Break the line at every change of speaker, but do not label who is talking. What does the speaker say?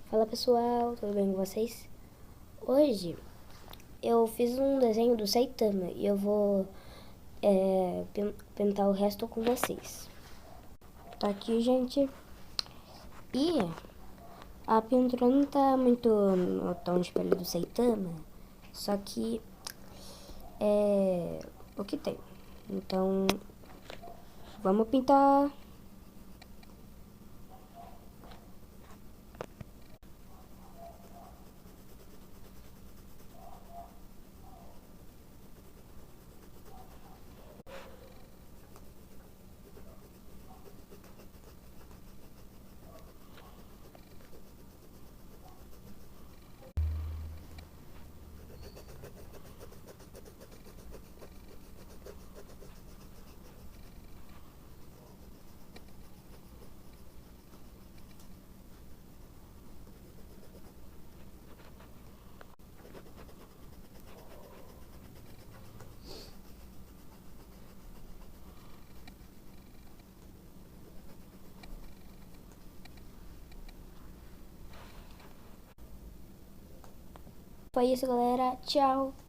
Fala pessoal, tudo bem com vocês? Hoje eu fiz um desenho do Saitama e eu vou pintar o resto com vocês. Tá aqui, gente. E a pintura não tá muito no tom de pele do Saitama, só que é o que tem. Então vamos pintar. Foi isso, galera. Tchau.